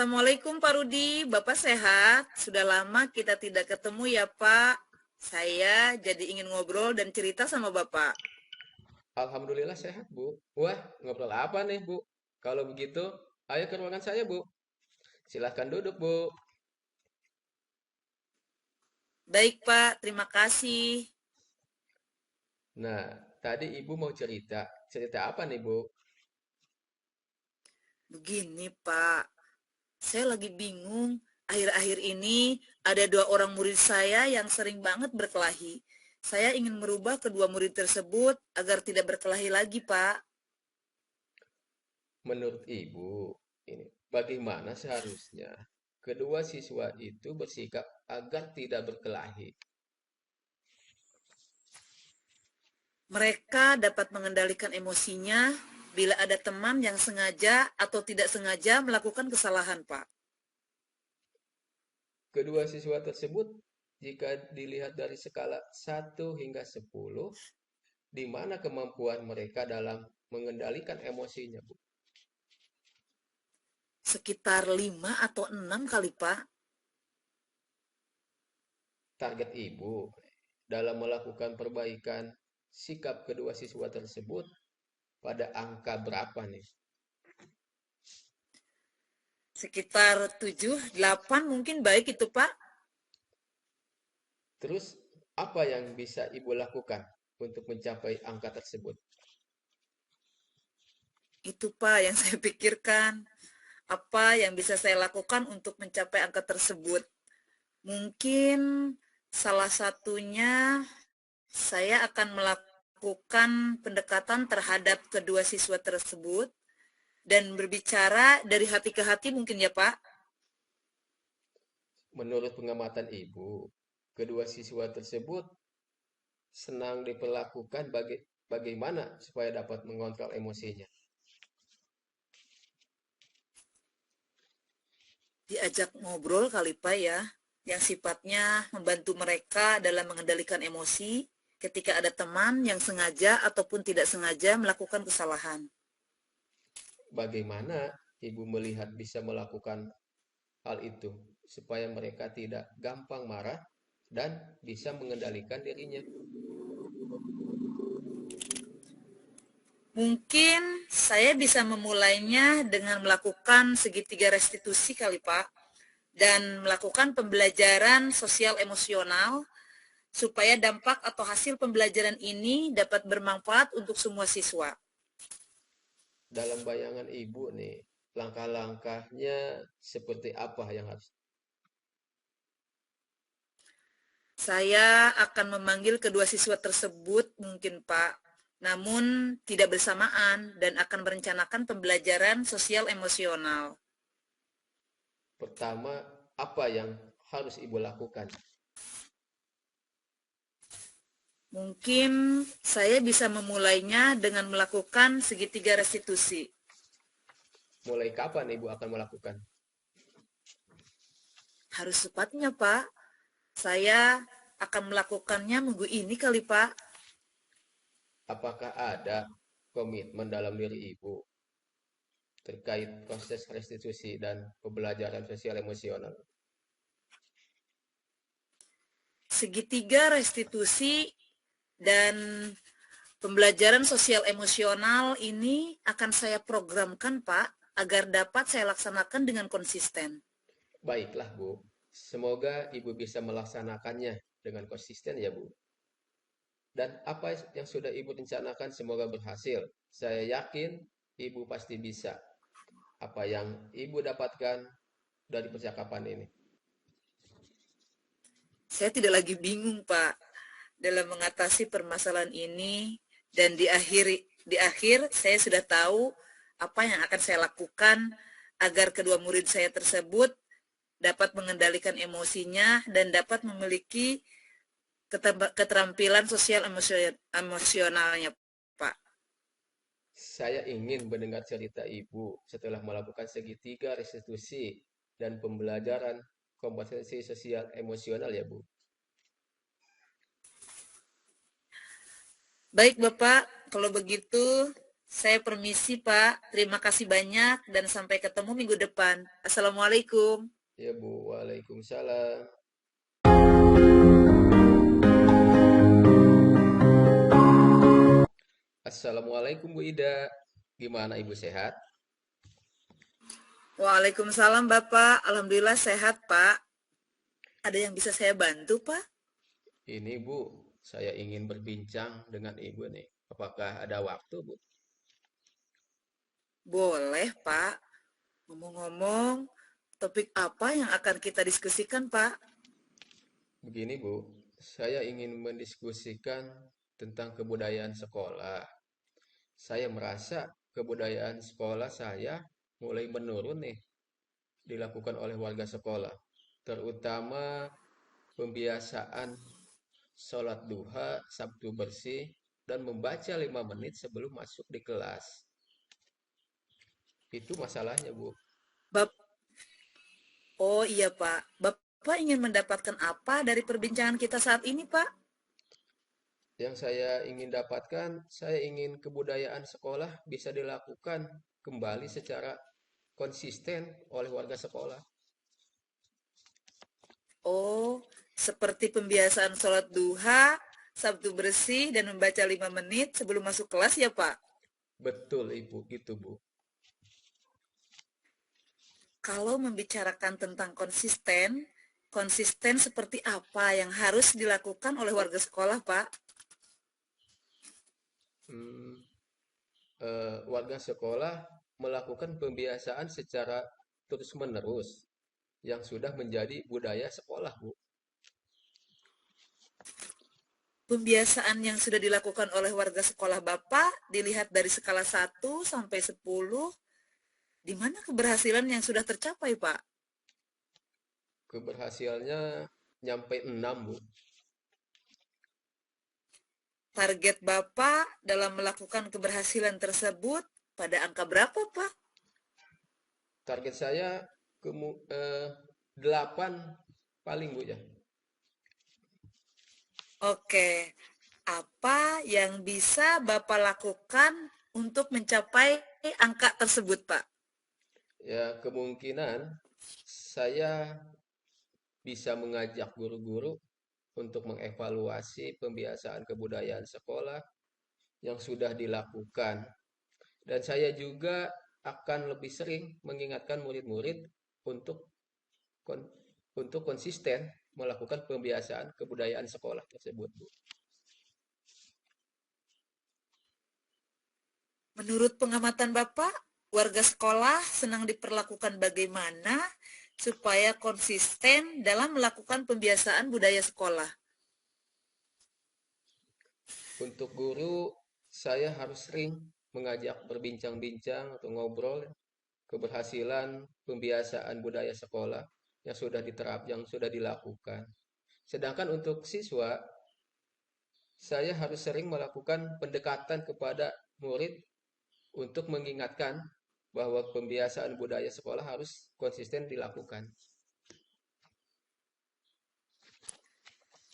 Assalamualaikum Pak Rudi, Bapak sehat? Sudah lama kita tidak ketemu ya Pak. Saya jadi ingin ngobrol dan cerita sama Bapak. Alhamdulillah sehat, Bu. Wah, ngobrol apa nih, Bu? Kalau begitu, ayo ke ruangan saya, Bu. Silahkan duduk, Bu. Baik Pak, terima kasih. Nah, tadi Ibu mau cerita. Cerita apa nih, Bu? Begini Pak, saya lagi bingung. Akhir-akhir ini ada dua orang murid saya yang sering banget berkelahi. Saya ingin merubah kedua murid tersebut agar tidak berkelahi lagi Pak. Menurut Ibu, ini bagaimana seharusnya kedua siswa itu bersikap agar tidak berkelahi? Mereka dapat mengendalikan emosinya bila ada teman yang sengaja atau tidak sengaja melakukan kesalahan, Pak. Kedua siswa tersebut, jika dilihat dari skala 1 hingga 10, di mana kemampuan mereka dalam mengendalikan emosinya, Bu? Sekitar 5 atau 6 kali, Pak. Target Ibu dalam melakukan perbaikan sikap kedua siswa tersebut pada angka berapa nih? Sekitar 7, 8 mungkin baik itu, Pak. Terus apa yang bisa Ibu lakukan untuk mencapai angka tersebut? Itu, Pak, yang saya pikirkan. Apa yang bisa saya lakukan untuk mencapai angka tersebut? Mungkin salah satunya saya akan melakukan pendekatan terhadap kedua siswa tersebut dan berbicara dari hati ke hati mungkin ya Pak. Menurut pengamatan Ibu, kedua siswa tersebut senang diperlakukan bagaimana supaya dapat mengontrol emosinya? Diajak ngobrol kali Pak ya, yang sifatnya membantu mereka dalam mengendalikan emosi ketika ada teman yang sengaja ataupun tidak sengaja melakukan kesalahan. Bagaimana Ibu melihat bisa melakukan hal itu supaya mereka tidak gampang marah dan bisa mengendalikan dirinya? Mungkin saya bisa memulainya dengan melakukan segitiga restitusi kali Pak, dan melakukan pembelajaran sosial emosional supaya dampak atau hasil pembelajaran ini dapat bermanfaat untuk semua siswa. Dalam bayangan Ibu nih, langkah-langkahnya seperti apa yang harus? Saya akan memanggil kedua siswa tersebut mungkin Pak, namun tidak bersamaan dan akan merencanakan pembelajaran sosial emosional. Pertama, apa yang harus Ibu lakukan? Mungkin saya bisa memulainya dengan melakukan segitiga restitusi. Mulai kapan Ibu akan melakukan? Harus cepatnya Pak, saya akan melakukannya minggu ini kali Pak. Apakah ada komitmen dalam diri Ibu terkait proses restitusi dan pembelajaran sosial emosional? Segitiga restitusi dan pembelajaran sosial emosional ini akan saya programkan, Pak, agar dapat saya laksanakan dengan konsisten. Baiklah, Bu. Semoga Ibu bisa melaksanakannya dengan konsisten ya, Bu. Dan apa yang sudah Ibu rencanakan semoga berhasil. Saya yakin Ibu pasti bisa. Apa yang Ibu dapatkan dari percakapan ini? Saya tidak lagi bingung, Pak, dalam mengatasi permasalahan ini dan di akhir saya sudah tahu apa yang akan saya lakukan agar kedua murid saya tersebut dapat mengendalikan emosinya dan dapat memiliki keterampilan sosial emosionalnya, Pak. Saya ingin mendengar cerita Ibu setelah melakukan segitiga restitusi dan pembelajaran kompetensi sosial emosional ya, Bu. Baik, Bapak, kalau begitu Saya permisi, Pak. Terima kasih banyak dan sampai ketemu minggu depan. Assalamualaikum. Ya Bu, waalaikumsalam. Assalamualaikum Bu Ida. Gimana Ibu sehat? Waalaikumsalam, Bapak. Alhamdulillah sehat, Pak. Ada yang bisa saya bantu, Pak? Ini Bu, saya ingin berbincang dengan Ibu nih. Apakah ada waktu Bu? Boleh, Pak. Ngomong-ngomong, topik apa yang akan kita diskusikan, Pak? Begini Bu, saya ingin mendiskusikan tentang kebudayaan sekolah. Saya merasa kebudayaan sekolah saya mulai menurun nih dilakukan oleh warga sekolah, terutama pembiasaan sholat duha, Sabtu bersih, dan membaca 5 menit sebelum masuk di kelas. Itu masalahnya, Bu. Bap Oh iya, Pak. Bapak ingin mendapatkan apa dari perbincangan kita saat ini, Pak? Yang saya ingin dapatkan, saya ingin kebudayaan sekolah bisa dilakukan kembali secara konsisten oleh warga sekolah. Oh, seperti pembiasaan sholat duha, Sabtu bersih, dan membaca 5 menit sebelum masuk kelas ya, Pak? Betul, Ibu, itu, Bu. Kalau membicarakan tentang konsisten, konsisten seperti apa yang harus dilakukan oleh warga sekolah, Pak? Hmm, Warga sekolah melakukan pembiasaan secara terus-menerus yang sudah menjadi budaya sekolah, Bu. Pembiasaan yang sudah dilakukan oleh warga sekolah Bapak dilihat dari skala 1 sampai 10, di mana keberhasilan yang sudah tercapai, Pak? Keberhasilannya nyampe 6, Bu. Target Bapak dalam melakukan keberhasilan tersebut pada angka berapa, Pak? Target saya 8 paling, Bu ya. Oke, apa yang bisa Bapak lakukan untuk mencapai angka tersebut, Pak? Ya, kemungkinan saya bisa mengajak guru-guru untuk mengevaluasi pembiasaan kebudayaan sekolah yang sudah dilakukan. Dan saya juga akan lebih sering mengingatkan murid-murid untuk kon- untuk konsisten melakukan pembiasaan kebudayaan sekolah tersebut, Bu. Menurut pengamatan Bapak, warga sekolah senang diperlakukan bagaimana supaya konsisten dalam melakukan pembiasaan budaya sekolah? Untuk guru, saya harus sering mengajak berbincang-bincang atau ngobrol keberhasilan pembiasaan budaya sekolah yang sudah yang sudah dilakukan. Sedangkan untuk siswa, saya harus sering melakukan pendekatan kepada murid untuk mengingatkan bahwa pembiasaan budaya sekolah harus konsisten dilakukan.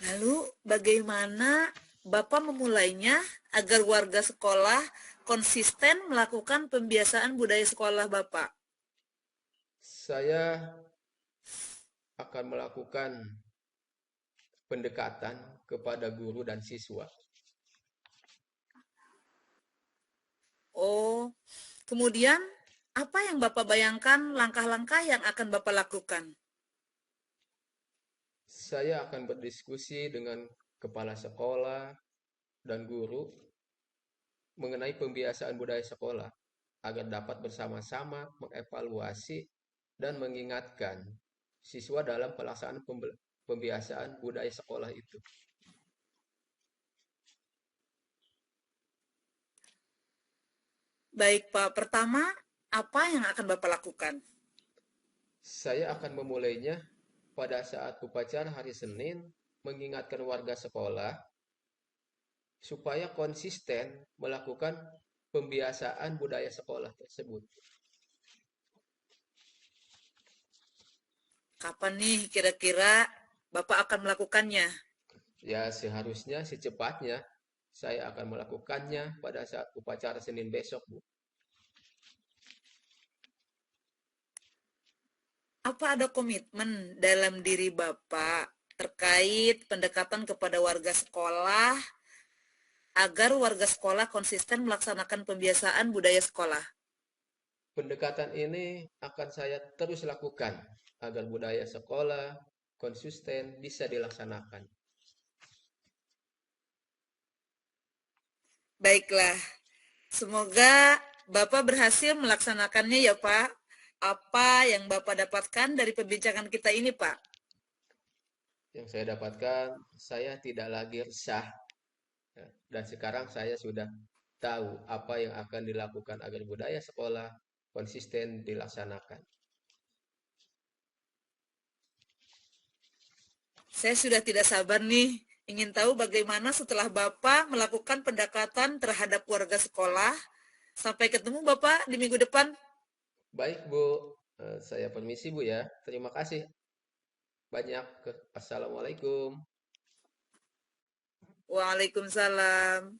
Lalu bagaimana Bapak memulainya agar warga sekolah konsisten melakukan pembiasaan budaya sekolah Bapak? Saya akan melakukan pendekatan kepada guru dan siswa. Oh, kemudian apa yang Bapak bayangkan langkah-langkah yang akan Bapak lakukan? Saya akan berdiskusi dengan kepala sekolah dan guru mengenai pembiasaan budaya sekolah agar dapat bersama-sama mengevaluasi dan mengingatkan siswa dalam pelaksanaan pembiasaan budaya sekolah itu. Baik, Pak. Pertama, apa yang akan Bapak lakukan? Saya akan memulainya pada saat upacara hari Senin, mengingatkan warga sekolah supaya konsisten melakukan pembiasaan budaya sekolah tersebut. Kapan nih kira-kira Bapak akan melakukannya? Ya, seharusnya secepatnya saya akan melakukannya pada saat upacara Senin besok, Bu. Apa ada komitmen dalam diri Bapak terkait pendekatan kepada warga sekolah agar warga sekolah konsisten melaksanakan pembiasaan budaya sekolah? Pendekatan ini akan saya terus lakukan agar budaya sekolah konsisten bisa dilaksanakan. Baiklah, semoga Bapak berhasil melaksanakannya ya Pak. Apa yang Bapak dapatkan dari perbincangan kita ini Pak? Yang saya dapatkan, saya tidak lagi resah. Ya, dan sekarang saya sudah tahu apa yang akan dilakukan agar budaya sekolah konsisten dilaksanakan. Saya sudah tidak sabar nih, ingin tahu bagaimana setelah Bapak melakukan pendekatan terhadap warga sekolah. Sampai ketemu Bapak di minggu depan. Baik, Bu. Saya permisi, Bu ya. Terima kasih banyak. Assalamualaikum. Waalaikumsalam.